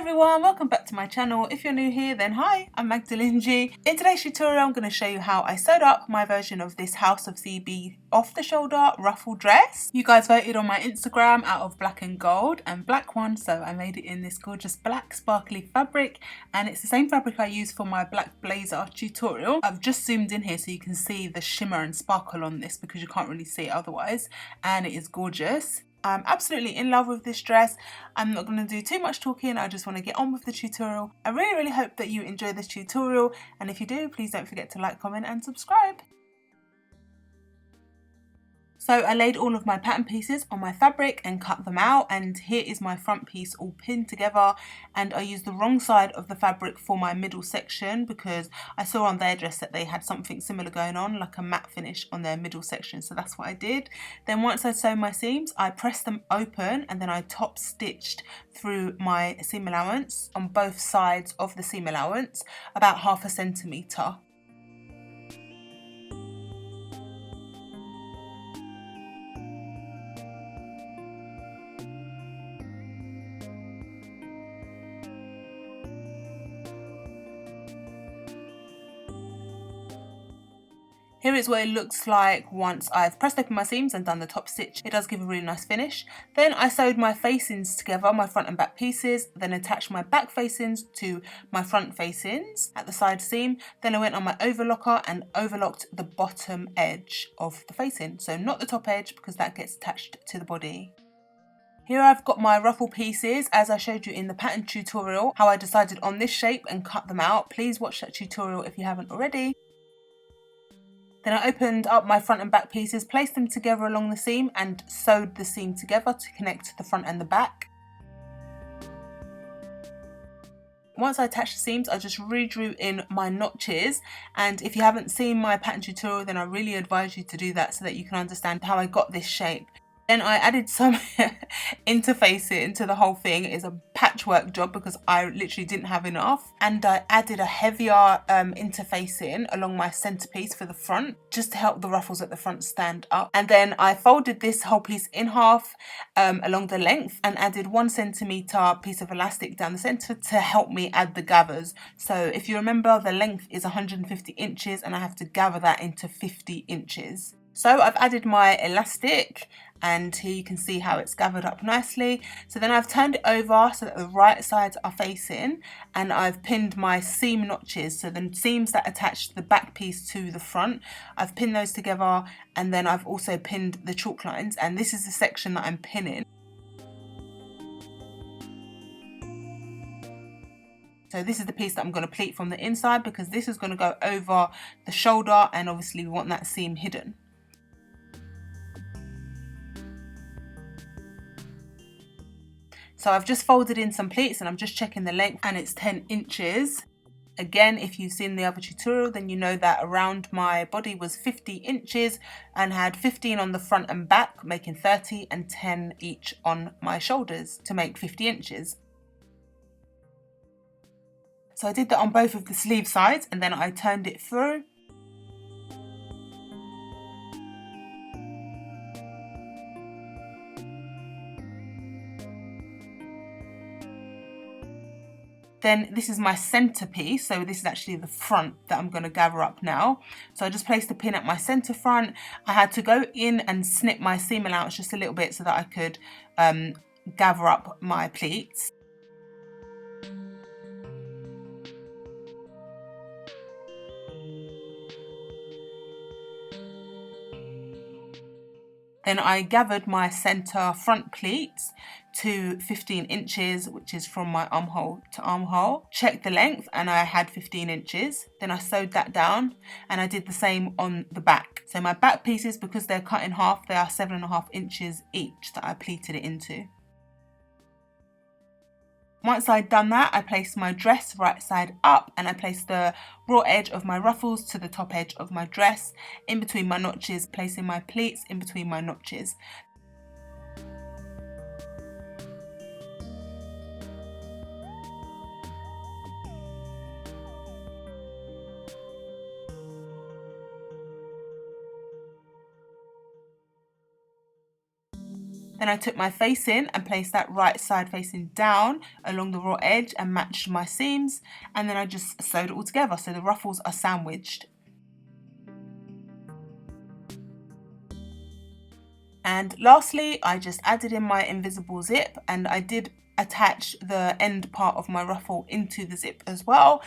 everyone, welcome back to my channel. If you're new here, then hi, I'm MagdelineG. In today's tutorial, I'm going to show you how I sewed up my version of this House of CB off-the-shoulder ruffle dress. You guys voted on my Instagram out of black and gold, and black won, so I made it in this gorgeous black sparkly fabric, and it's the same fabric I used for my black blazer tutorial. I've just zoomed in here so you can see the shimmer and sparkle on this because you can't really see it otherwise, and it is gorgeous. I'm absolutely in love with this dress. I'm not going to do too much talking, I just want to get on with the tutorial. I really hope that you enjoy this tutorial, and if you do, please don't forget to like, comment and subscribe. So I laid all of my pattern pieces on my fabric and cut them out, and here is my front piece all pinned together, and I used the wrong side of the fabric for my middle section because I saw on their dress that they had something similar going on, like a matte finish on their middle section, so that's what I did. Then once I sewed my seams, I pressed them open and then I top stitched through my seam allowance on both sides of the seam allowance about 1/2 centimetre. Here is what it looks like once I've pressed open my seams and done the top stitch. It does give a really nice finish. Then I sewed my facings together, my front and back pieces, then attached my back facings to my front facings at the side seam. Then I went on my overlocker and overlocked the bottom edge of the facing. So not the top edge because that gets attached to the body. Here I've got my ruffle pieces as I showed you in the pattern tutorial, how I decided on this shape and cut them out. Please watch that tutorial if you haven't already. Then I opened up my front and back pieces, placed them together along the seam and sewed the seam together to connect the front and the back. Once I attached the seams, I just redrew in my notches, and if you haven't seen my pattern tutorial, then I really advise you to do that so that you can understand how I got this shape. Then I added some interfacing into the whole thing. It's a patchwork job because I literally didn't have enough, and I added a heavier interfacing along my centerpiece for the front just to help the ruffles at the front stand up. And then I folded this whole piece in half along the length and added 1 centimetre piece of elastic down the center to help me add the gathers. So if you remember, the length is 150 inches and I have to gather that into 50 inches. So I've added my elastic, and here you can see how it's gathered up nicely. So then I've turned it over so that the right sides are facing, and I've pinned my seam notches, so the seams that attach the back piece to the front, I've pinned those together, and then I've also pinned the chalk lines, and this is the section that I'm pinning. So this is the piece that I'm going to pleat from the inside because this is going to go over the shoulder, and obviously we want that seam hidden. So I've just folded in some pleats and I'm just checking the length, and it's 10 inches. Again, if you've seen the other tutorial, then you know that around my body was 50 inches and had 15 on the front and back, making 30, and 10 each on my shoulders to make 50 inches. So I did that on both of the sleeve sides, and then I turned it through. Then this is my center piece, so this is actually the front that I'm going to gather up now. So I just placed the pin at my center front. I had to go in and snip my seam allowance just a little bit so that I could gather up my pleats. Then I gathered my center front pleats to 15 inches, which is from my armhole to armhole. Checked the length and I had 15 inches. Then I sewed that down, and I did the same on the back. So my back pieces, because they're cut in half, they are 7.5 inches each that I pleated it into. Once I'd done that, I placed my dress right side up, and I placed the raw edge of my ruffles to the top edge of my dress, in between my notches, placing my pleats in between my notches. Then I took my facing and placed that right side facing down along the raw edge and matched my seams, and then I just sewed it all together so the ruffles are sandwiched. And lastly, I just added in my invisible zip, and I did attach the end part of my ruffle into the zip as well,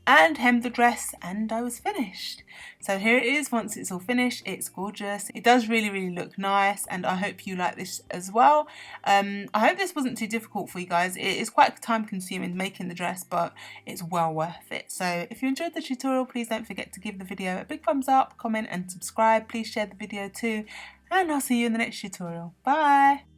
and hemmed the dress, and I was finished. So here it is once it's all finished. It's gorgeous. It does really look nice, and I hope you like this as well. I hope this wasn't too difficult for you guys. It is quite time consuming making the dress, but it's well worth it. So if you enjoyed the tutorial, please don't forget to give the video a big thumbs up, comment and subscribe. Please share the video too, and I'll see you in the next tutorial. Bye!